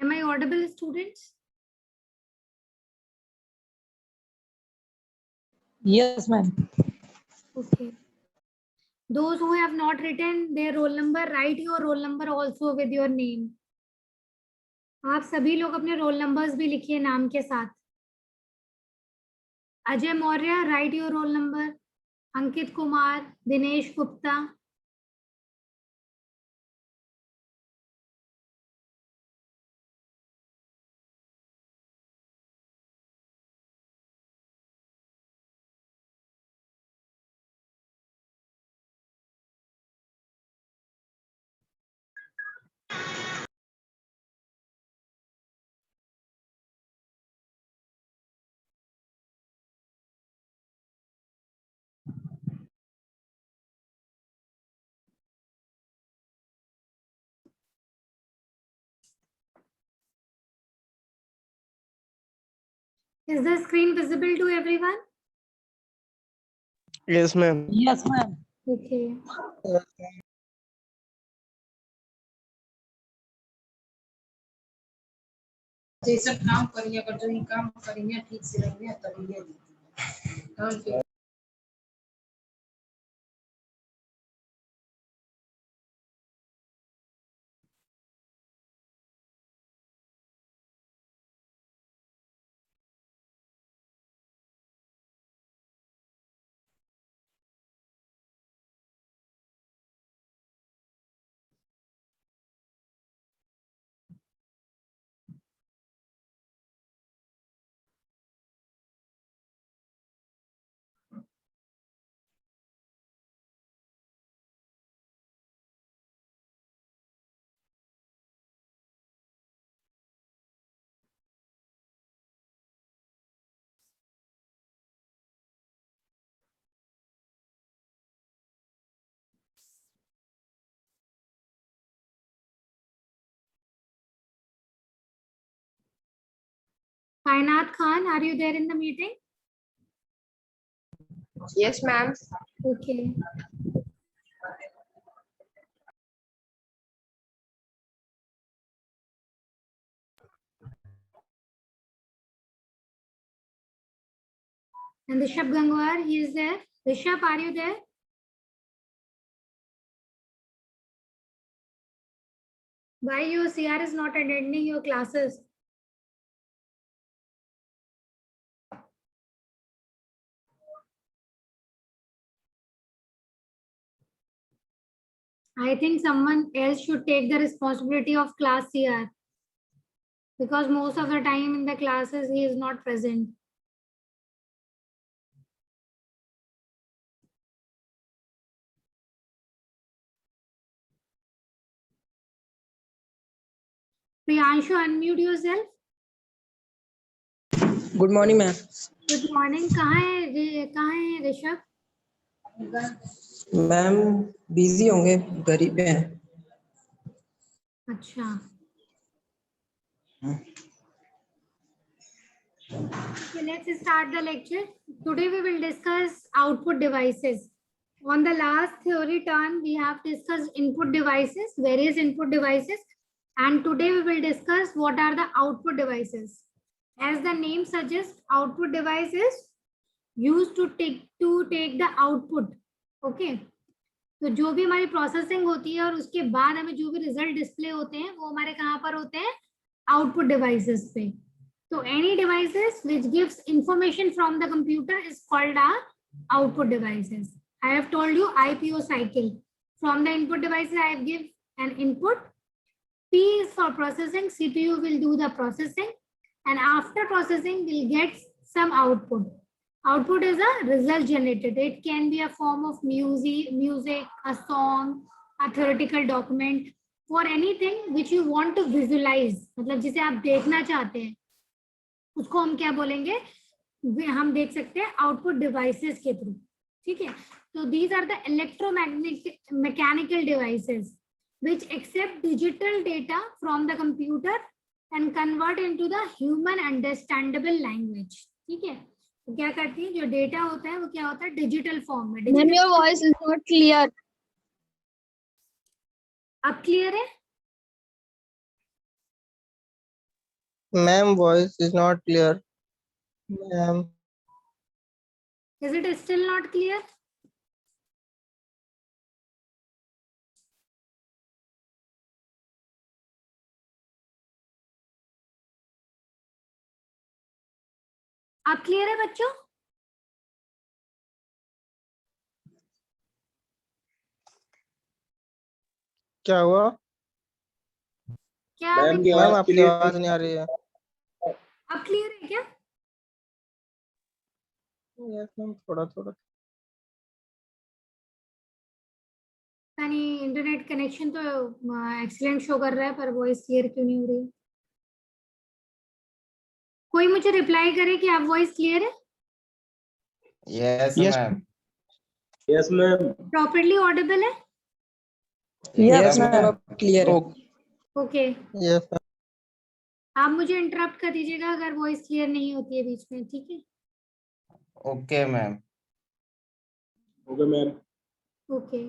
Am I audible, students? Yes, ma'am. Okay. Those who have not written their roll number, write your roll number also with your name. आप सभी लोग अपने roll numbers भी लिखिए नाम के साथ. Ajay Maurya, right your roll number. Ankit Kumar, Dinesh Gupta. Is the screen visible to everyone? Yes, ma'am. Yes, ma'am. Okay. ये सब काम करिए, अगर जो ये काम करेंगे ठीक से रहेंगे तभी ये देती है। Kainat Khan, are you there in the meeting? Yes, ma'am. Okay. And Rishabh Gangwar, he is there. Rishabh, are you there? Why your CR is not attending your classes? I think someone else should take the responsibility of class CR, because most of the time in the classes he is not present. Priyanshu, unmute yourself. Good morning, ma'am. Good morning. कहाँ है Rishabh? Ma'am busy होंगे, घर ही पे हैं. अच्छा. Okay, let's start the lecture. Today we will discuss output devices. On the last theory turn, we have discussed input devices, various input devices, and today we will discuss what are the output devices. As the name suggests, output device is used to take the output. Okay. तो जो भी हमारी processing होती है और उसके बाद हमें जो भी रिजल्ट डिस्प्ले होते हैं वो हमारे कहाँ पर होते हैं? आउटपुट डिवाइसेस पे. So any devices which gives information from the computer is called as output devices. I have told you IPO cycle. From the input devices, I have given an input. P is for processing. CPU will do the processing, and after processing, we'll get some output. Output is a result generated. It can be a form of music, a song, a theoretical document, or anything which you want to visualize. मतलब जिसे आप देखना चाहते हैं उसको हम क्या बोलेंगे? हम देख सकते हैं आउटपुट डिवाइसेस के थ्रू. ठीक है. तो these are the electromagnetic mechanical devices which accept digital data from the computer and convert into the human understandable language. ठीक है. तो क्या करती है? जो डेटा होता है वो क्या होता है? डिजिटल फॉर्म में. Ma'am, your voice is not clear. अब क्लियर है? Ma'am, voice is not clear. Ma'am, Is it still not clear? अब क्लियर है बच्चों? क्या हुआ? क्या मैम अभी की मैम, आवाज आपकी क्लियर आवाज नहीं आ रही है। अब क्लियर है क्या? यस मैम, थोड़ा थोड़ा। यानी इंटरनेट कनेक्शन तो एक्सीलेंट शो कर रहा है, पर वॉइस क्लियर क्यों नहीं हो रही है? कोई मुझे रिप्लाई करे कि आप वॉइस क्लियर है, Yes, Yes, ma'am. Yes ma'am properly Audible है? Yes, एकदम ma'am. अब clear है. Okay, yes ma'am. आप मुझे इंटरप्ट कर दीजिएगा अगर वॉइस क्लियर नहीं होती है बीच में, ठीक है? Okay, ma'am. Okay ma'am okay,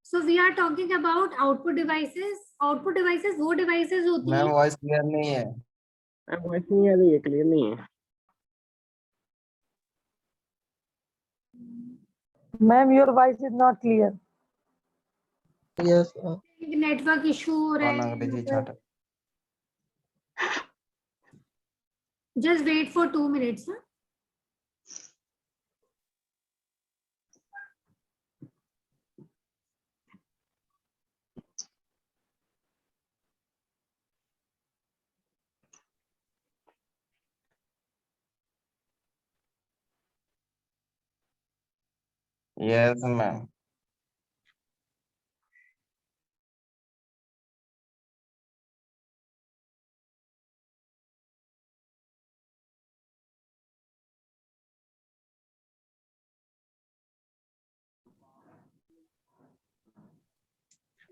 so we are talking about output devices. Output devices वो डिवाइसेस होती मैम हैं. वॉइस क्लियर नहीं है. वॉइस नहीं आ रही है, क्लियर नहीं है Ma'am, your voice is not clear. Yes ma'am. Network issue हो रहा कौन है. अंग्रेजी छाट? Just wait for 2 minutes. Yes, ma'am.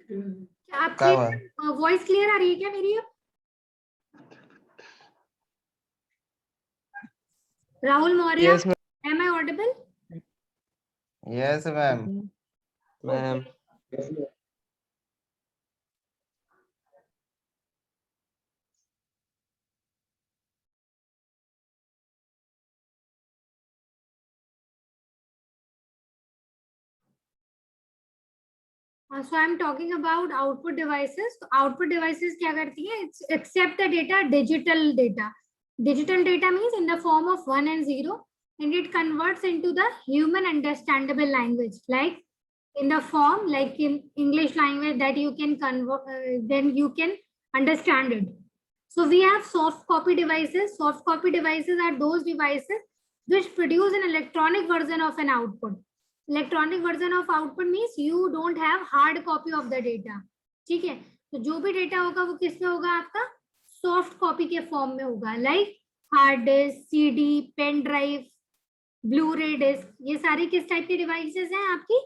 क्या हुआ? आपकी वॉइस क्लियर आ रही है क्या मेरी? Rahul Maurya, Yes ma'am. am I audible? Yes, ma'am. Ma'am. Yes ma'am So I'm talking about output devices. तो output devices क्या करती है? It's accept the data, digital data. Digital data means in the form of 1 and 0, and it converts into the human understandable language, like in the form, like in English language that you can convert, then you can understand it. So we have soft copy devices. Soft copy devices are those devices which produce an electronic version of an output. Electronic version of output means you don't have hard copy of the data. ठीक है, तो जो भी data होगा वो किस में होगा? आपका सॉफ्ट कॉपी के फॉर्म में होगा, like hard disk, CD, pen drive, Blu ray disk. ये सारी किस टाइप के डिवाइसेस हैं? आपकी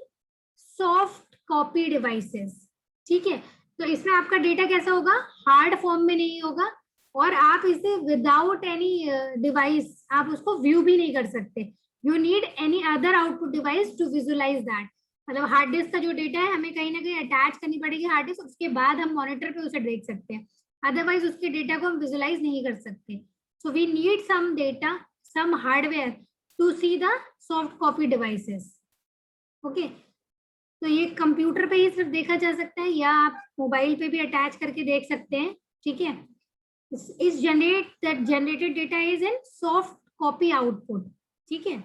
सॉफ्ट कॉपी डिवाइसेस. ठीक है, तो इसमें आपका डेटा कैसा होगा? हार्ड फॉर्म में नहीं होगा, और आप इसे विदाउट एनी डिवाइस आप उसको व्यू भी नहीं कर सकते. You need any other output device to visualize that. मतलब हार्ड डिस्क का जो डेटा है हमें कहीं ना कहीं अटैच करनी पड़ेगी हार्ड डिस्क, उसके बाद हम मॉनिटर पे उसे देख सकते हैं, अदरवाइज उसके डेटा को हम विजुलाइज नहीं कर सकते. So we need some data, some hardware to see the soft copy devices. Okay, तो ये कंप्यूटर पे ही सिर्फ देखा जा सकता है, या आप मोबाइल पे भी अटैच करके देख सकते हैं. ठीक है, इस generated data is in soft copy output. ठीक है,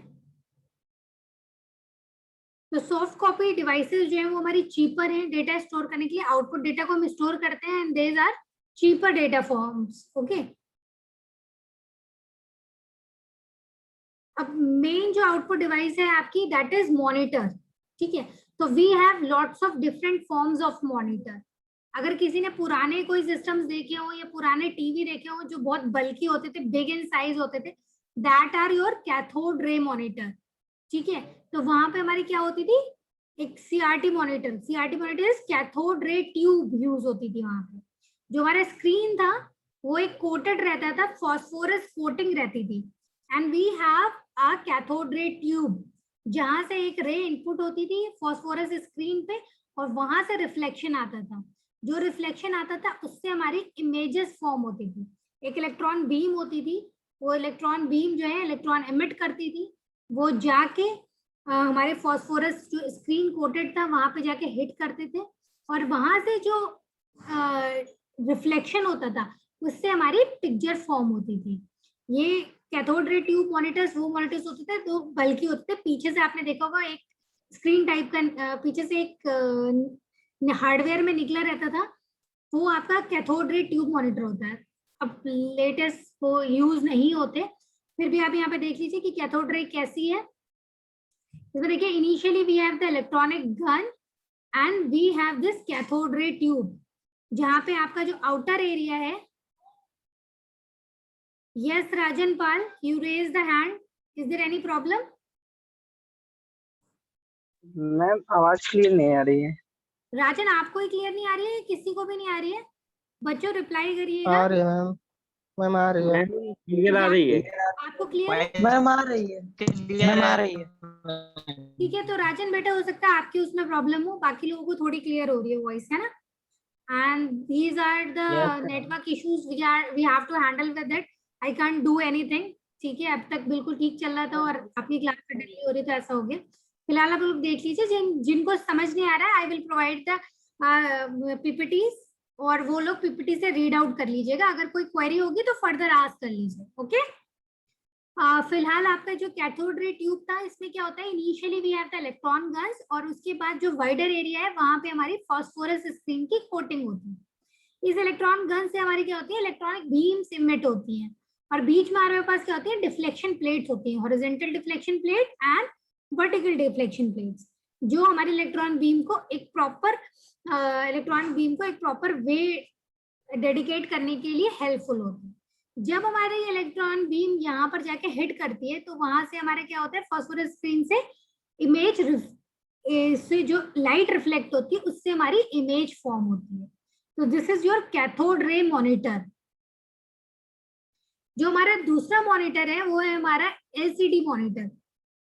तो सॉफ्ट कॉपी डिवाइसेस जो है वो हमारी चीपर है डेटा स्टोर करने के लिए. आउटपुट डेटा को हम स्टोर करते हैं, and there are cheaper data forms. Okay, अब मेन जो आउटपुट डिवाइस है आपकी, दैट इज मॉनिटर. ठीक है, तो we have lots of different forms of monitor. अगर किसी ने पुराने कोई सिस्टम्स देखे हो या पुराने टीवी देखे हो जो बहुत बल्कि होते थे, बिग इन साइज होते थे, that are your cathode ray monitor. ठीक है, तो वहां पे हमारी क्या होती थी? एक CRT monitor. CRT monitor cathode ray tube use होती थी वहां पे. जो हमारा स्क्रीन था वो एक कोटेड रहता था, फॉस्फोरस कोटिंग रहती थी, and we have a cathode ray tube जहां से एक रे इनपुट होती थी फॉस्फोरस स्क्रीन पे, और वहां से रिफ्लेक्शन आता था. जो रिफ्लेक्शन आता था उससे हमारी इमेजेस फॉर्म होती थी. एक इलेक्ट्रॉन बीम होती थी, वो इलेक्ट्रॉन बीम जो है इलेक्ट्रॉन एमिट करती थी, वो जाके हमारे फॉस्फोरस जो स्क्रीन कोटेड था वहां पे जाके हिट करते थे, और वहां से जो रिफ्लेक्शन होता था उससे हमारी पिक्चर फॉर्म होती थी। ये कैथोड रे ट्यूब मॉनिटर्स वो मॉनिटर्स होते थे जो बल्कि होते थे, पीछे से आपने देखा होगा एक स्क्रीन टाइप का पीछे से एक हार्डवेयर में निकला रहता था, वो आपका कैथोड रे ट्यूब मॉनिटर होता है। अब लेटेस्ट वो यूज नहीं होते, फिर भी आप यहाँ पे देख लीजिए कि कैथोड रे कैसी है। इसमें देखिए initially we have the electronic gun and we have this cathode ray tube, जहाँ पे आपका जो आउटर एरिया है। Yes Rajan Pal, you raise the hand, is there any problem? Ma'am आवाज क्लियर नहीं आ रही है। राजन आपको ही क्लियर नहीं आ रही है, किसी को भी नहीं आ रही है? बच्चों रिप्लाई करिएगा। आ रही है मैम, मैम आ रही है, मैम क्लियर आ रही है। आपको क्लियर है? मैम आ रही है, मैम आ रही है। ठीक है, तो राजन बेटा हो सकता है आपकी उसमें प्रॉब्लम हो, बाकी लोगों को थोड़ी क्लियर हो रही है वॉइस, है ना? And these are the network issues we have to handle with it, I can't do anything. ठीक है, अब तक बिल्कुल ठीक चल रहा था और अपनी क्लास में डिले हो रही तो ऐसा हो गया। फिलहाल आप लोग देख लीजिए, जिनको समझ नहीं आ रहा है I will provide the PPTs, और वो लोग पीपीटी से रीड आउट कर लीजिएगा। अगर कोई क्वेरी होगी तो फर्दर आस्क कर लीजिए। ओके, फिलहाल आपका जो कैथोड रे ट्यूब था, इसमें क्या होता है, initially we have the electron guns, और उसके बाद जो वाइडर एरिया है वहां पे हमारी फास्फोरस स्क्रीन की कोटिंग होती है। इस इलेक्ट्रॉन गन से हमारी क्या होती है, इलेक्ट्रॉनिक बीम्स इमिट होती हैं, और बीच में हमारे पास क्या होती है, डिफ्लेक्शन प्लेट्स होती हैं, horizontal deflection plate and vertical deflection plates, जो हमारे इलेक्ट्रॉन बीम को एक प्रॉपर वे डेडिकेट करने के लिए हेल्पफुल होती है। जब हमारे इलेक्ट्रॉन बीम यहाँ पर जाके हिट करती है तो वहां से हमारे क्या होता है, फास्फोरस स्क्रीन से इमेज से जो लाइट रिफ्लेक्ट होती है उससे हमारी इमेज फॉर्म होती है। तो this is your cathode ray monitor. जो हमारा दूसरा मॉनिटर है वो है हमारा एलसीडी मॉनिटर।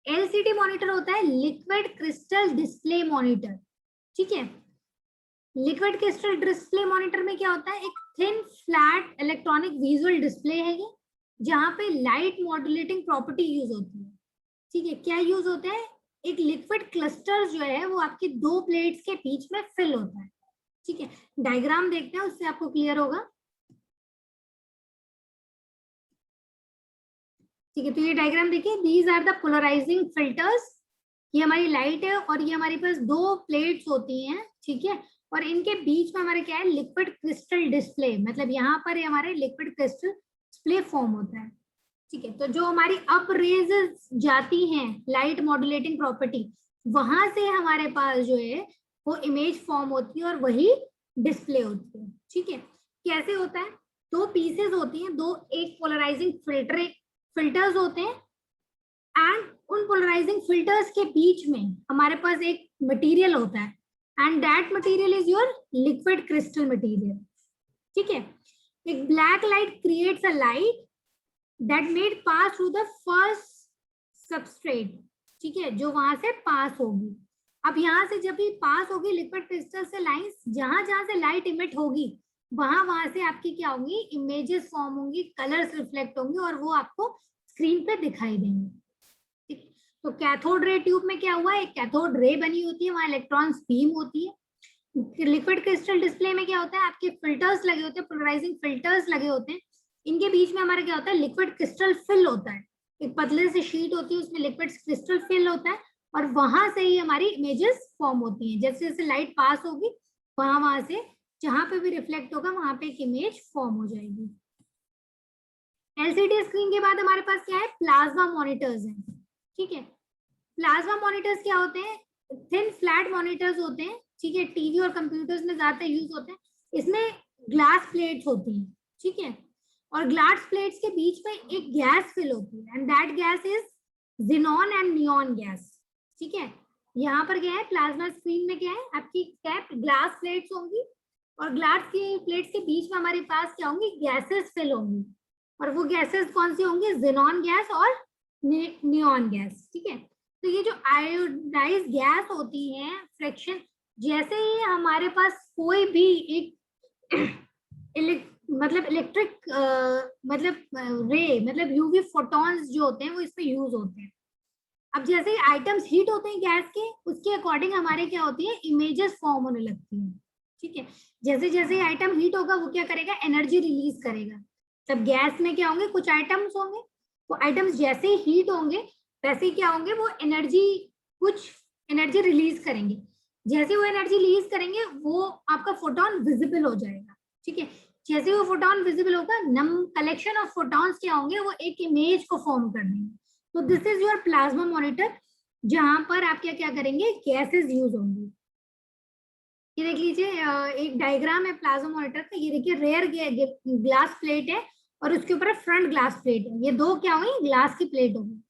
एलसीडी मॉनिटर होता है लिक्विड क्रिस्टल डिस्प्ले मॉनिटर। ठीक है, लिक्विड क्रिस्टल डिस्प्ले मॉनिटर में क्या होता है, एक thin flat electronic visual display है ये, जहाँ पे लाइट मॉड्यूलेटिंग प्रॉपर्टी यूज होती है। ठीक है, क्या यूज होता है, एक लिक्विड क्लस्टर जो है वो आपकी दो प्लेट्स के बीच में फिल होता है। ठीक है, डायग्राम देखते हैं उससे आपको क्लियर होगा। ठीक है, तो ये डायग्राम देखिए, these are the polarising filters. ये हमारी लाइट है और ये हमारे पास दो प्लेट्स होती हैं। ठीक है, और इनके बीच में हमारे क्या है, लिक्विड क्रिस्टल डिस्प्ले, मतलब यहाँ पर हमारे लिक्विड क्रिस्टल डिस्प्ले फॉर्म होता है। ठीक है, तो जो हमारी अप रेज जाती हैं लाइट मॉड्यूलेटिंग प्रॉपर्टी, वहां से हमारे पास जो है वो इमेज फॉर्म होती है और वही डिस्प्ले होती है। ठीक है, कैसे होता है, दो पीसेस होती हैं, दो एक पोलराइजिंग फिल्टर्स होते हैं, एंड उन पोलराइजिंग फिल्टर्स के बीच में हमारे पास एक मटेरियल होता है, and that material is your liquid crystal material. ठीक है, एक black light creates a light that made pass through the first substrate. ठीक है, जो वहां से पास होगी। अब यहाँ से जब भी पास होगी लिक्विड क्रिस्टल से लाइंस, जहां जहां से लाइट इमिट होगी वहां से आपकी क्या होंगी, इमेजेस फॉर्म होंगी, कलर्स रिफ्लेक्ट होंगे और वो आपको स्क्रीन पे दिखाई देंगे। तो कैथोड रे ट्यूब में क्या हुआ, एक कैथोड रे बनी होती है, वहां इलेक्ट्रॉन्स बीम होती है। लिक्विड क्रिस्टल डिस्प्ले में क्या होता है, आपके फिल्टर्स लगे होते हैं, पोलराइजिंग फिल्टर्स लगे होते हैं, इनके बीच में हमारा क्या होता है, लिक्विड क्रिस्टल फिल होता है, एक पतले से शीट होती है उसमें लिक्विड क्रिस्टल फिल होता है, और वहां से ही हमारी इमेजेस फॉर्म होती हैं। जैसे जैसे लाइट पास होगी वहां से जहां पे भी रिफ्लेक्ट होगा वहां पे एक इमेज फॉर्म हो जाएगी। एलसीडी स्क्रीन के बाद हमारे पास क्या है, प्लाज्मा मॉनिटर्स हैं। ठीक है, प्लाज्मा मॉनिटर्स क्या होते हैं, थिन फ्लैट मॉनिटर्स होते हैं। ठीक है, टीवी और कंप्यूटर्स में ज्यादा यूज होते हैं। इसमें ग्लास प्लेट्स होती हैं। ठीक है, और ग्लास प्लेट्स के बीच में एक गैस फिल होती है, and that gas is xenon and neon gas. ठीक है, यहाँ पर क्या है, प्लाज्मा स्क्रीन में क्या है, आपकी कैप ग्लास प्लेट्स होंगी, और ग्लास की प्लेट्स के बीच में हमारे पास क्या होंगी, गैसेस फिल होंगी, और वो गैसेस कौन सी होंगी, जिनॉन गैस और नियॉन गैस। ठीक है, तो ये जो आयोडाइज गैस होती है, फ्रैक्शन, जैसे ही हमारे पास कोई भी एक मतलब इलेक्ट्रिक मतलब रे मतलब यूवी फोटॉन्स जो होते हैं वो इसमें यूज होते हैं। अब जैसे ही आइटम्स हीट होते हैं गैस के, उसके अकॉर्डिंग हमारे क्या होती है, इमेजेस फॉर्म होने लगती हैं। ठीक है, जैसे जैसे आइटम हीट होगा वो क्या करेगा, एनर्जी रिलीज करेगा। तब गैस में क्या होंगे, कुछ आइटम्स होंगे, वो आइटम्स जैसे ही हीट होंगे वैसे ही क्या होंगे, वो एनर्जी कुछ एनर्जी रिलीज करेंगे। जैसे वो एनर्जी रिलीज करेंगे वो आपका फोटोन विजिबल हो जाएगा। ठीक है, जैसे वो फोटोन विजिबल होगा, नम कलेक्शन ऑफ फोटॉन्स क्या होंगे, वो एक इमेज को फॉर्म कर देंगे। तो this is your plasma monitor, जहां पर आप क्या क्या करेंगे, गैसेस यूज होंगी। ये देख लीजिए, एक डायग्राम है प्लाज्मा मॉनिटर का। ये देखिए रेयर ग्लास प्लेट है और उसके ऊपर फ्रंट ग्लास प्लेट है। ये दो क्या हुई, ग्लास की प्लेट होगी।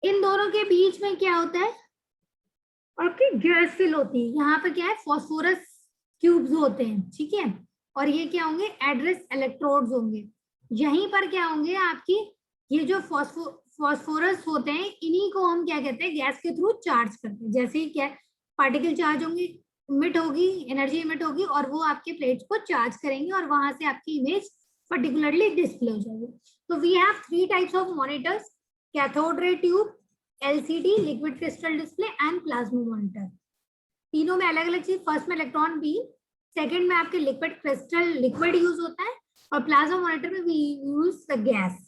इन दोनों के बीच में क्या होता है, आपकी गैस फिल होती है। यहाँ पे क्या है, फॉस्फोरस क्यूब्स होते हैं। ठीक है, और ये क्या होंगे, एड्रेस इलेक्ट्रोड्स होंगे। यहीं पर क्या होंगे आपकी, ये जो फॉस्फोरस होते हैं, इन्हीं को हम क्या कहते हैं, गैस के थ्रू चार्ज करते हैं। जैसे ही क्या पार्टिकल चार्ज होंगे, इमिट होगी, एनर्जी इमिट होगी और वो आपके प्लेट्स को चार्ज करेंगे और वहां से आपकी इमेज पर्टिकुलरली डिस्प्ले हो जाएगी। तो we have 3 types of monitors, cathode ray tube, LCD liquid crystal display and plasma monitor. तीनों में अलग अलग चीज, फर्स्ट में इलेक्ट्रॉन बीम, सेकंड में आपके लिक्विड क्रिस्टल लिक्विड यूज होता है और प्लाज्मा मॉनिटर में we use the gas.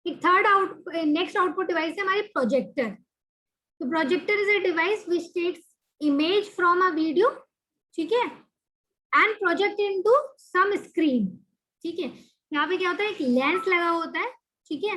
Third next output device है हमारी प्रोजेक्टर। तो projector is a device which takes image from a video, ठीक है, and project into some screen. ठीक है, यहाँ पे क्या होता है, एक लेंस लगा होता है। ठीक है,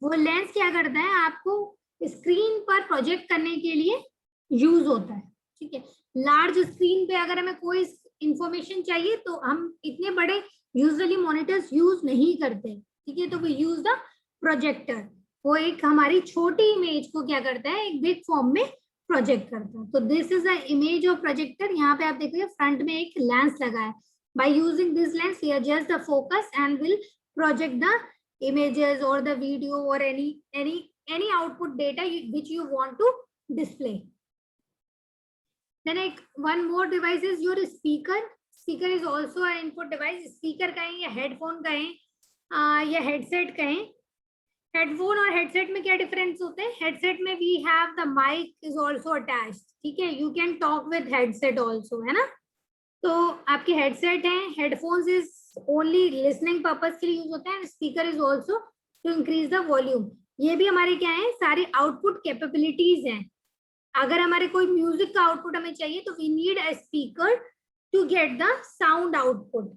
वो लेंस क्या करता है, आपको स्क्रीन पर प्रोजेक्ट करने के लिए यूज होता है। ठीक है, लार्ज स्क्रीन पे अगर हमें कोई इंफॉर्मेशन चाहिए तो हम इतने बड़े यूजुअली मॉनिटर्स यूज नहीं करते। ठीक है, तो वो यूज द प्रोजेक्टर। वो एक हमारी छोटी इमेज को क्या करता है, एक बिग फॉर्म में प्रोजेक्ट करता है। तो this is the image of projector. यहाँ पे आप देखिए फ्रंट में एक लेंस लगा है। By using this lens we adjust the focus and will project the images or the video or any output data which you want to display. Then one more device is your speaker. Speaker is also an input device. Speaker कहें या headphone कहें या headset कहें। headphone और headset में क्या difference होते हैं, headset में we have the mic is also attached. ठीक है, you can talk with headset also, है ना। तो आपके हेडसेट हैं, headphones is only listening purpose के लिए यूज होता है, speaker is also to increase the volume. ये भी हमारे क्या है, सारी आउटपुट कैपेबिलिटीज हैं। अगर हमारे कोई म्यूजिक का आउटपुट हमें चाहिए तो we need a speaker to get the sound output.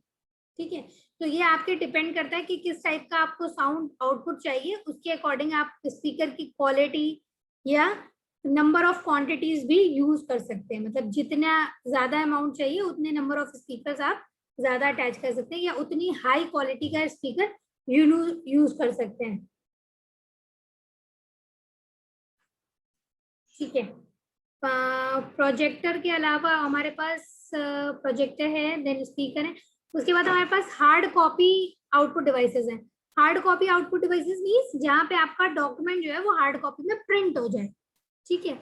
ठीक है, तो ये आपके डिपेंड करता है कि किस टाइप का आपको साउंड आउटपुट चाहिए, उसके अकॉर्डिंग आप स्पीकर की क्वालिटी या नंबर ऑफ क्वांटिटीज भी यूज कर सकते हैं। मतलब जितना ज्यादा अमाउंट चाहिए उतने नंबर ऑफ स्पीकर्स आप ज्यादा अटैच कर सकते हैं या उतनी हाई क्वालिटी का स्पीकर यूज कर सकते हैं। ठीक है, प्रोजेक्टर के अलावा हमारे पास प्रोजेक्टर है, देन स्पीकर है। उसके बाद हमारे पास हार्ड कॉपी आउटपुट डिवाइसेस हैं। Hard copy output devices means जहाँ पे आपका डॉक्यूमेंट जो है वो हार्ड कॉपी में प्रिंट हो जाए। ठीक है,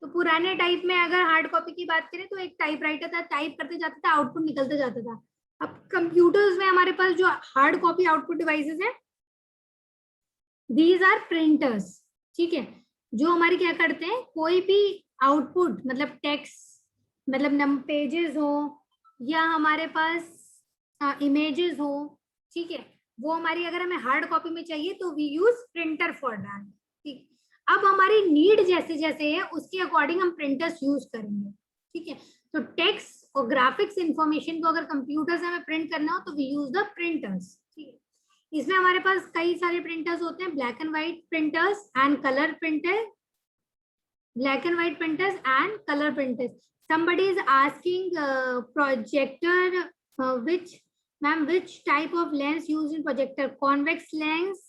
तो पुराने टाइप में अगर हार्ड कॉपी की बात करें तो एक टाइपराइटर था, टाइप करते जाता था, आउटपुट निकलता जाता था। अब कंप्यूटर्स में हमारे पास जो हार्ड कॉपी आउटपुट डिवाइसेस हैं, दीज आर प्रिंटर्स। ठीक है, जो हमारे क्या करते हैं, कोई भी आउटपुट मतलब टेक्स्ट, मतलब पेजेस हो या हमारे पास इमेजेस हो, ठीक है, वो हमारी अगर हमें हार्ड कॉपी में चाहिए तो we use printer for that. ठीक, अब हमारी नीड जैसे जैसे है उसके अकॉर्डिंग हम प्रिंटर्स यूज करेंगे। ठीक है, तो टेक्स्ट और ग्राफिक्स इंफॉर्मेशन को अगर कंप्यूटर से हमें प्रिंट करना हो तो वी यूज द प्रिंटर्स। ठीक है, इसमें हमारे पास कई सारे प्रिंटर्स होते हैं, black and white printers and colour printer, black and white printers and colour printers. somebody is asking projector which type of lens used in projector, convex lens?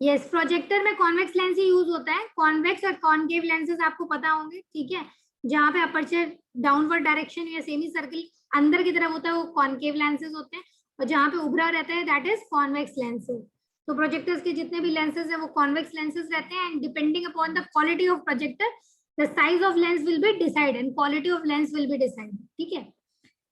Yes, projector में convex lens ही use होता है। Convex और concave lenses आपको पता होंगे। ठीक है, जहाँ पे अपर्चर डाउनवर्ड डायरेक्शन या सेमी सर्कल अंदर की तरफ होता है वो कॉनकेव लेंसेज होते हैं, और जहाँ पे उभरा रहता है दैट इज कॉन्वेक्स लेंसेज। तो प्रोजेक्टर्स के जितने भी लेंसेज है वो कॉन्वेक्स लेंसेज रहते हैं, and depending upon the quality of projector the size of lens will be decided and quality of lens will be decided. ठीक है,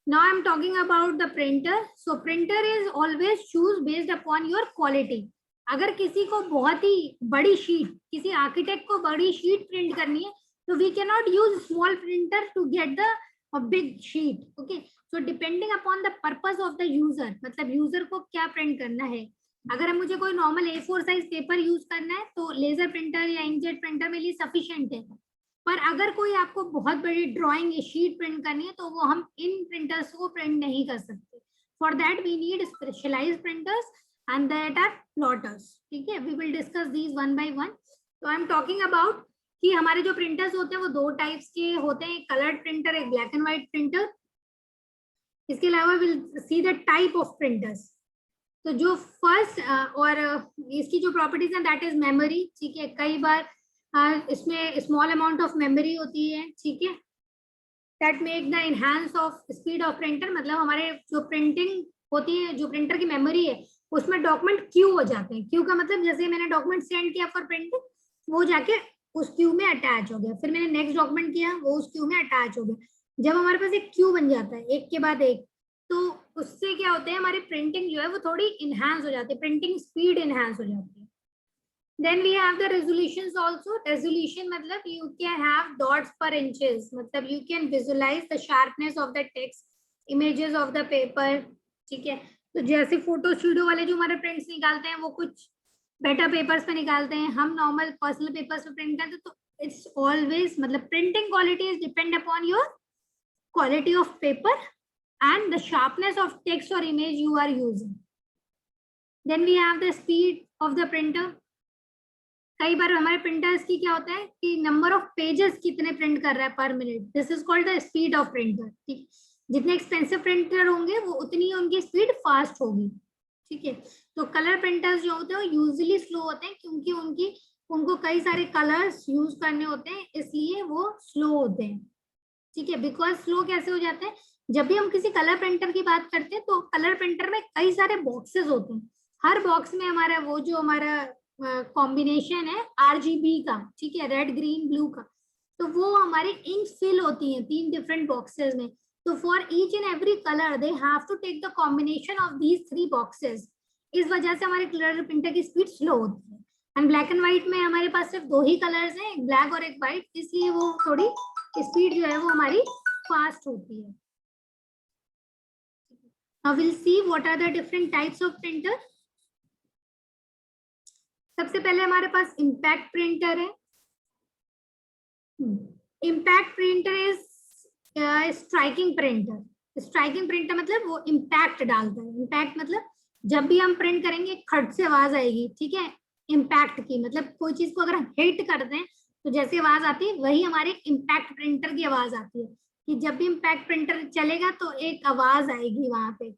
Now I'm talking about the printer. So printer is always choose based upon your quality. अगर किसी को बहुत ही बड़ी sheet, किसी architect को बड़ी शीट प्रिंट करनी है, तो we cannot use small printer to get the big sheet. Okay. So depending upon the purpose of the user, मतलब यूजर को क्या प्रिंट करना है. अगर मुझे कोई normal A4 size paper use करना है तो लेजर प्रिंटर या इंकजेट प्रिंटर मेरे लिए सफिशिएंट है. पर अगर कोई आपको बहुत बड़ी ड्राइंग शीट प्रिंट करनी है तो वो हम इन प्रिंटर्स को प्रिंट नहीं कर सकते. For that we need specialised printers and that are plotters. ठीक है, we will discuss these one by one. तो आई एम टॉकिंग अबाउट कि हमारे जो प्रिंटर्स होते हैं वो दो टाइप्स के होते हैं, एक कलर्ड प्रिंटर, एक ब्लैक एंड व्हाइट प्रिंटर. इसके अलावा will see the type of printers. तो जो फर्स्ट और इसकी जो प्रॉपर्टीज हैं दैट इज मेमोरी. ठीक है, कई बार इसमें स्मॉल अमाउंट ऑफ मेमोरी होती है. ठीक है, that make the enhance of speed of printer. मतलब हमारे जो प्रिंटिंग होती है, जो प्रिंटर की मेमोरी है उसमें डॉक्यूमेंट क्यू हो जाते हैं. क्यू का मतलब जैसे मैंने डॉक्यूमेंट सेंड किया फॉर प्रिंटिंग, वो जाके उस क्यू में अटैच हो गया. फिर मैंने नेक्स्ट डॉक्यूमेंट किया, वो उस क्यू में अटैच हो गया. जब हमारे पास एक क्यू बन जाता है एक के बाद एक, तो उससे क्या होता है, हमारी प्रिंटिंग जो है वो थोड़ी इनहांस हो जाती है, प्रिंटिंग स्पीड इनहांस हो जाती है. Then we have the resolutions also. Resolution मतलब you can have dots per inches. मतलब you can visualize the sharpness of the text, images of the paper. ठीक है, तो जैसे फोटो स्टूडियो वाले जो हमारे प्रिंट्स निकालते हैं वो कुछ बेटर पेपर्स पे निकालते हैं, हम नॉर्मल पर्सनल पेपर्स पे प्रिंट करते हैं. तो इट्स ऑलवेज मतलब printing quality is depend upon your quality of paper and the sharpness of text or image you are using. Then we have the speed of the printer. कई बार हमारे printers की क्या होता है कि नंबर ऑफ पेजेस कितने print कर रहा है पर minute. This is called the speed of printer. ठीक, जितने एक्सपेंसिव प्रिंटर होंगे वो उतनी ही उनकी स्पीड फास्ट होगी. ठीक है, तो कलर प्रिंटर्स जो होते हैं वो यूजुअली स्लो होते हैं क्योंकि उनको कई सारे कलर्स यूज करने होते हैं, इसलिए वो स्लो होते हैं. ठीक है, बिकॉज स्लो कैसे हो जाते हैं, जब भी हम किसी कलर प्रिंटर की बात करते हैं तो कलर प्रिंटर में कई सारे बॉक्सेस होते हैं. हर बॉक्स में हमारा वो जो हमारा कॉम्बिनेशन है आरजीबी का, ठीक है, रेड ग्रीन ब्लू का, तो वो हमारी इंक फिल होती हैं 3 डिफरेंट बॉक्सेस में. तो for each and every colour they have to take the combination of these 3 boxes. इस वजह से हमारे कलर प्रिंटर की स्पीड स्लो होती है. एंड ब्लैक एंड व्हाइट में हमारे पास सिर्फ 2 ही कलर्स हैं, एक ब्लैक और एक व्हाइट, इसलिए वो थोड़ी स्पीड जो है वो हमारी फास्ट होती है. Now we'll see what are the different types of printer. सबसे पहले हमारे पास इम्पैक्ट प्रिंटर है. Impact printer is striking printer. Striking printer मतलब वो इम्पैक्ट डालता है. इम्पैक्ट मतलब जब भी हम प्रिंट करेंगे खट से आवाज आएगी. ठीक है, इम्पैक्ट की मतलब कोई चीज को अगर हम हिट करते हैं तो जैसे आवाज आती है वही हमारे इम्पैक्ट प्रिंटर की आवाज आती है. कि जब भी इम्पैक्ट प्रिंटर चलेगा तो एक आवाज आएगी वहां पे.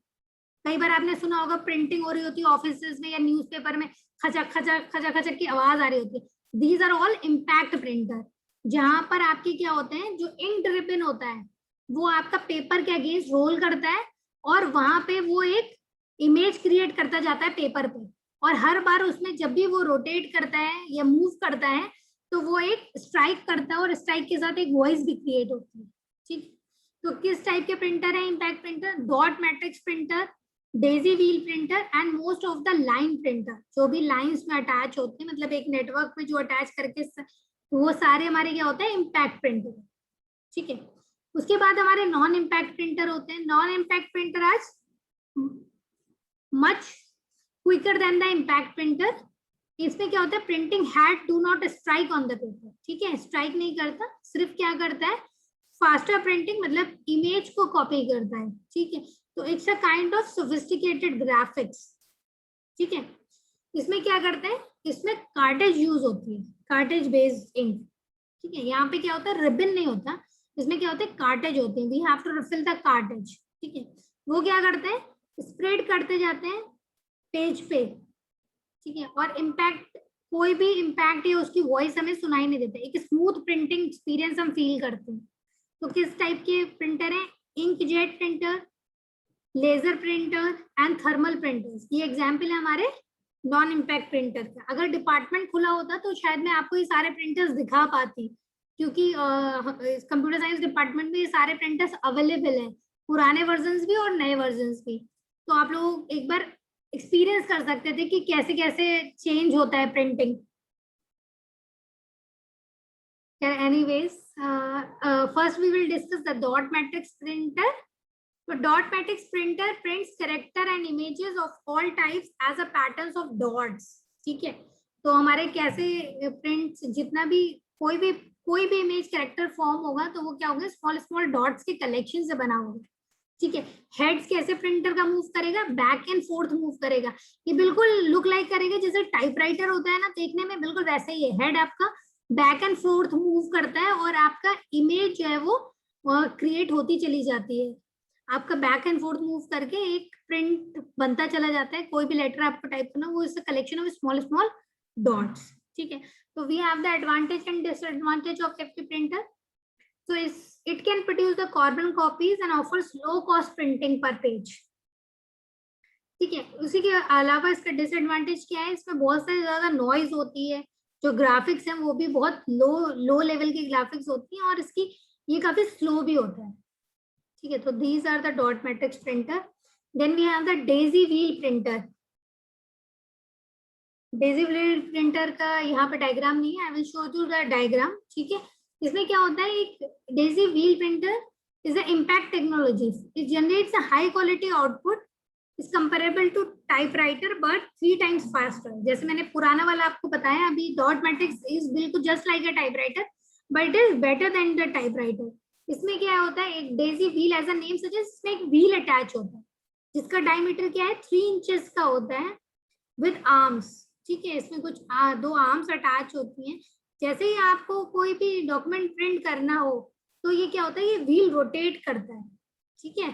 कई बार आपने सुना होगा प्रिंटिंग हो रही होती है ऑफिसेज में या न्यूज़पेपर में, खचक खचक खचक खचक की आवाज आ रही होती है. These are all impact printer, जहां पर आपके क्या होते हैं, जो इंक रिबन होता है वो आपका पेपर के अगेंस्ट रोल करता है और वहां पे वो एक इमेज क्रिएट करता जाता है पेपर पे. और हर बार उसमें जब भी वो रोटेट करता है या मूव करता है तो वो एक स्ट्राइक करता है और स्ट्राइक के साथ एक वॉइस भी क्रिएट होती है. ठीक, तो किस टाइप के प्रिंटर है impact printer? Dot matrix printer, Daisy wheel printer and most of the line printer. जो भी लाइंस में अटैच होते हैं, मतलब एक नेटवर्क में जो अटैच करके वो सारे हमारे क्या होते हैं, इम्पैक्ट प्रिंटर. ठीक है, उसके बाद हमारे नॉन इम्पैक्ट प्रिंटर होते हैं. नॉन इम्पैक्ट प्रिंटर आज much quicker than the impact printer. इसमें क्या होता है, printing head do not strike on the paper. ठीक है, स्ट्राइक नहीं करता, सिर्फ क्या करता है, फास्टर प्रिंटिंग मतलब इमेज को कॉपी करता है. ठीक है, तो it's a kind of sophisticated graphics. ठीक है, इसमें क्या करते हैं, इसमें कार्टेज यूज होती है, कार्टेज बेस्ड इंक. ठीक है, यहाँ पे क्या होता है, रिबन नहीं होता, इसमें क्या होता है, कार्टेज होते हैं. We have to refill the cartridge. ठीक है, वो क्या करते हैं, स्प्रेड करते जाते हैं पेज पे. ठीक है, और इम्पैक्ट, कोई भी इम्पैक्ट या उसकी वॉइस हमें सुनाई नहीं देता. एक स्मूथ प्रिंटिंग एक्सपीरियंस हम फील करते हैं. तो किस टाइप के प्रिंटर है, inkjet printer, laser printer and thermal printers. ये एग्जाम्पल है हमारे नॉन इम्पैक्ट प्रिंटर का. अगर डिपार्टमेंट खुला होता तो शायद मैं आपको ये सारे प्रिंटर्स दिखा पाती, क्योंकि कंप्यूटर साइंस डिपार्टमेंट में ये सारे प्रिंटर्स अवेलेबल हैं. पुराने वर्जन्स भी और नए वर्जन्स भी। तो आप लोग एक बार एक्सपीरियंस कर सकते थे कि कैसे कैसे चेंज होता है printing. Anyways, first we will discuss the dot matrix printer. तो dot matrix printer prints character and images of all types as a patterns of dots. ठीक है, तो हमारे कैसे प्रिंट्स, जितना भी कोई भी इमेज कैरेक्टर फॉर्म होगा तो वो क्या होगा, स्मॉल स्मॉल डॉट्स के कलेक्शन से बना होगा। ठीक है, हेड्स कैसे प्रिंटर का मूव करेगा, बैक एंड फोर्थ मूव करेगा। ये बिल्कुल लुक लाइक करेगा जैसे टाइपराइटर होता है ना, देखने में बिल्कुल वैसे ही है। हेड आपका बैक एंड फोर्थ मूव करता है और आपका इमेज जो है वो क्रिएट होती चली जाती है। आपका बैक एंड फोर्थ मूव करके एक प्रिंट बनता चला जाता है। कोई भी लेटर आपको टाइप करना, वो is a collection of small small dots. ठीक है, तो we have the advantage and disadvantage of FP printer. So it can produce the carbon copies and offers low cost printing per page. ठीक है, उसी के अलावा इसका डिसएडवांटेज क्या है, इसमें बहुत सारी ज्यादा नॉइज होती है। जो ग्राफिक्स हैं वो भी बहुत लो लेवल की ग्राफिक्स होती हैं और इसकी ये काफी स्लो भी होता है। ठीक है, तो these are the dot matrix printer. Then we have the daisy wheel printer. Daisy wheel printer का यहाँ पे डायग्राम नहीं है, I will show you the diagram. ठीक है, इसमें क्या होता है, एक daisy wheel printer is a impact technology. It generates a high quality output, is comparable to typewriter but 3 times faster. जैसे मैंने पुराना वाला आपको बताया, अभी डॉट मैट्रिक्स इज बिल्कुल just like a typewriter but it is better than the typewriter. इसमें क्या होता है, एक daisy wheel as a name suggest, इसमें एक व्हील अटैच होता है जिसका डायमीटर क्या है 3 inches का होता है विद आर्म्स। ठीक है, इसमें कुछ 2 आर्म्स अटैच होती हैं। जैसे ही आपको कोई भी डॉक्यूमेंट प्रिंट करना हो तो ये क्या होता है, ये व्हील रोटेट करता है। ठीक है,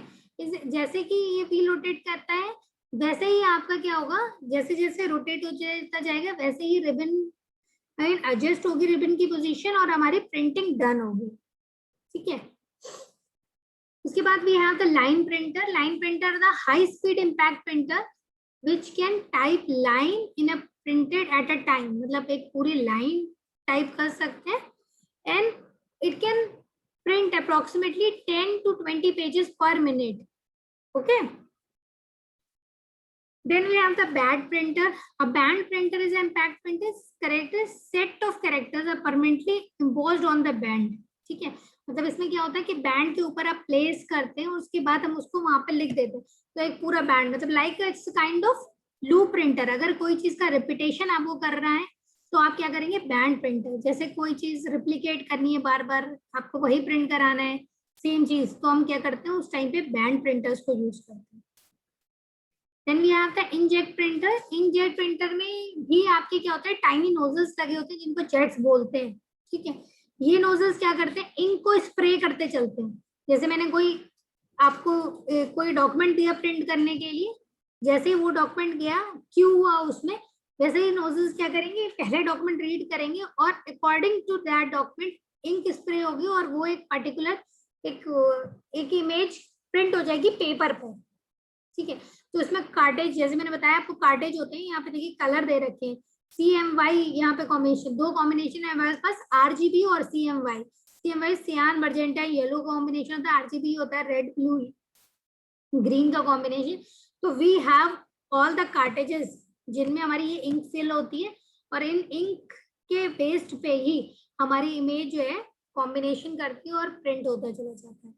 जैसे कि ये व्हील रोटेट करता है वैसे ही आपका क्या होगा, जैसे जैसे रोटेट होता जाएगा वैसे ही रिबन एडजस्ट होगी, रिबन की पोजीशन, और हमारी प्रिंटिंग डन होगी। ठीक है, उसके बाद we have the line printer. Line printer the high speed impact printer which can type line in a printed at a time। मतलब एक पूरी लाइन टाइप कर सकते हैं and it can print approximately 10 to 20 pages per minute. Okay, then we have the band printer. A band printer is an impact printer. Characters, set of characters are permanently embossed on the band. ठीक है, मतलब इसमें क्या होता है कि band के ऊपर आप प्लेस करते हैं, उसके बाद हम उसको वहां पे लिख देते हैं, तो एक पूरा बैंड, मतलब like it's kind of loop printer. अगर कोई चीज का रिपीटेशन आपको कर रहा है तो आप क्या करेंगे, बैंड प्रिंटर। जैसे कोई चीज रिप्लिकेट करनी है, बार बार आपको वही प्रिंट कराना है सेम चीज, तो हम क्या करते हैं उस टाइम पे बैंड प्रिंटर्स को यूज करते हैं। Then we have the inkjet printer. Inkjet printer में भी आपके क्या होता है, टाइनी नोजल्स लगे होते हैं जिनको जेट्स बोलते हैं। ठीक है, ये नोजल्स क्या करते हैं, इंक को स्प्रे करते चलते हैं। जैसे मैंने आपको कोई डॉक्यूमेंट दिया प्रिंट करने के लिए, जैसे ही वो डॉक्यूमेंट गया क्यों हुआ उसमें, वैसे ही नोजल्स क्या करेंगे, पहले डॉक्यूमेंट रीड करेंगे और according to that document ink spray होगी और वो एक पर्टिकुलर एक इमेज प्रिंट हो जाएगी पेपर पर। ठीक है, तो इसमें कार्टेज, जैसे मैंने बताया आपको कार्टेज होते हैं, यहाँ पे देखिए कलर दे रखे हैं CMY, यहाँ पे कॉम्बिनेशन 2 कॉम्बिनेशन है हमारे पास, RGB और CMY। CMY सियान मर्जेंटा येलो कॉम्बिनेशन होता है, RGB होता है रेड ब्लू ग्रीन का कॉम्बिनेशन। तो वी हैव ऑल द कार्टेजेस जिनमें हमारी ये इंक फिल होती है और इन इंक के बेस्ड पे ही हमारी इमेज जो है कॉम्बिनेशन करती है और प्रिंट होता चला जाता है।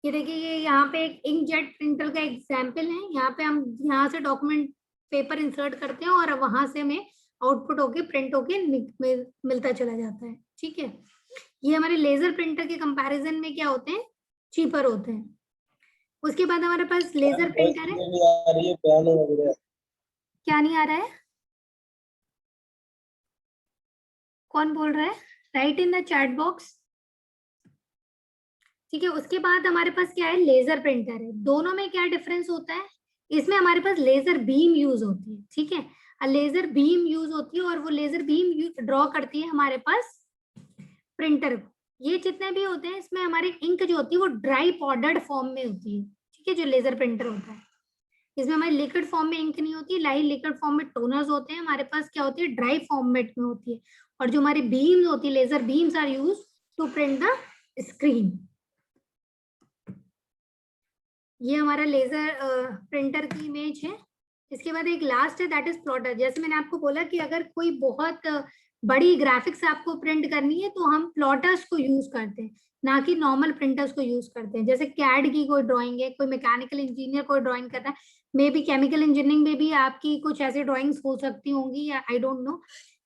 ये देखिए, ये यहाँ पे एक इंकजेट प्रिंटर का एग्जाम्पल है। यहाँ पे हम यहाँ से डॉक्यूमेंट पेपर इंसर्ट करते हैं और वहां से हमें आउटपुट होके प्रिंट होके मिलता चला जाता है। ठीक है, ये हमारे लेजर प्रिंटर के कंपैरिजन में क्या होते हैं, चीपर होते हैं। उसके बाद हमारे पास लेजर प्रिंटर है। क्या नहीं आ रहा है, कौन बोल रहा है, right in the chat box. ठीक है, उसके बाद हमारे पास क्या है, लेजर प्रिंटर है। दोनों में क्या डिफरेंस होता है, इसमें हमारे पास लेजर बीम यूज होती है। ठीक है, लेजर बीम यूज होती है और वो लेजर बीम ड्रॉ करती है हमारे पास प्रिंटर को। ये जितने भी होते हैं इसमें हमारी इंक जो होती है वो ड्राई पाउडर्ड फॉर्म में होती है। ठीक है, जो लेजर प्रिंटर होता है इसमें हमारी लिक्विड फॉर्म में इंक नहीं होती, लाइट लिक्विड फॉर्म में टोनर्स होते हैं। हमारे पास क्या होती है, ड्राई फॉर्मेट में होती है। और जो हमारी बीम होती है, laser beams are use to print the screen. ये हमारा लेजर प्रिंटर की इमेज है। इसके बाद एक लास्ट है, दैट इज प्लॉटर। जैसे मैंने आपको बोला कि अगर कोई बहुत बड़ी ग्राफिक्स आपको प्रिंट करनी है तो हम प्लॉटर्स को यूज करते हैं, ना कि नॉर्मल प्रिंटर्स को यूज करते हैं। जैसे कैड की कोई ड्राइंग है, कोई मैकेनिकल इंजीनियर कोई ड्राइंग करता है, मे बी केमिकल इंजीनियरिंग में भी आपकी कुछ ऐसी ड्राइंग्स हो सकती होंगी, या आई डोंट नो,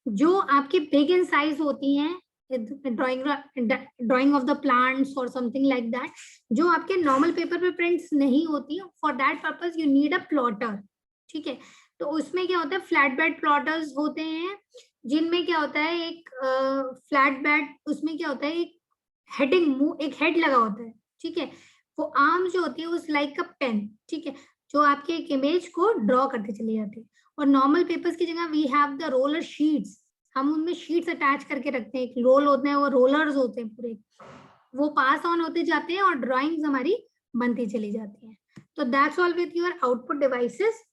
जो आपकी बिग इन साइज होती हैं, ड्राइंग ऑफ द प्लांट्स और समथिंग लाइक दैट, जो आपके नॉर्मल पेपर पे प्रिंट्स नहीं होती। For that purpose you need a plotter, ठीक है। तो उसमें क्या होता है, फ्लैट बेड प्लॉटर्स होते हैं, जिनमें क्या होता है, एक फ्लैट बेड, उसमें क्या होता है, एक हेडिंग, एक हेड लगा होता है, ठीक है। वो आर्म जो होती है उस लाइक अ पेन, ठीक है, जो आपके एक इमेज को ड्रॉ करते चले जाते हैं। और नॉर्मल पेपर्स की जगह we have the roller sheets, हम उनमें शीट्स अटैच करके रखते हैं, एक रोल होते हैं, वो रोलर्स होते हैं पूरे, वो पास ऑन होते जाते हैं और ड्राइंग्स हमारी बनती चली जाती हैं। तो that's all with your output devices.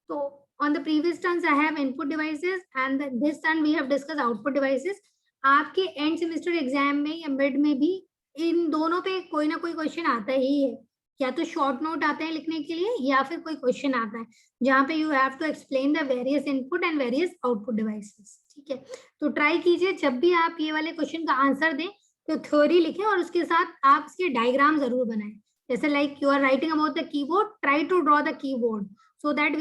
So on the previous turns I have input devices and this turn we have discussed output devices. आपके एंड सेमेस्टर एग्जाम में या मिड में भी इन दोनों पे कोई ना कोई क्वेश्चन आता ही है, या तो शॉर्ट नोट आते हैं लिखने के लिए, या फिर कोई क्वेश्चन आता है जहाँ पे you have to explain the various input and various output devices, ठीक है। तो ट्राई कीजिए जब भी आप ये वाले क्वेश्चन का आंसर दें तो थ्योरी लिखें और उसके साथ आप इसके डायग्राम जरूर बनाएं। जैसे like you are writing about the keyboard, try to draw the keyboard so that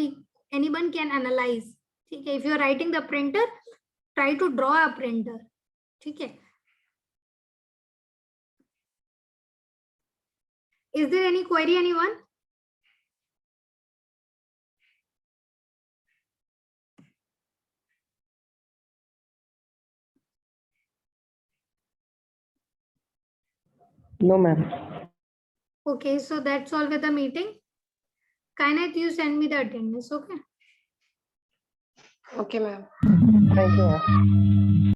anyone can analyze, ठीक है। if you are writing the printer, try to draw a printer, ठीक है। is there any query anyone? No, ma'am. Okay, so that's all with the meeting. Kainet, you send me the attendance, okay? Okay, ma'am. Thank you, ma'am.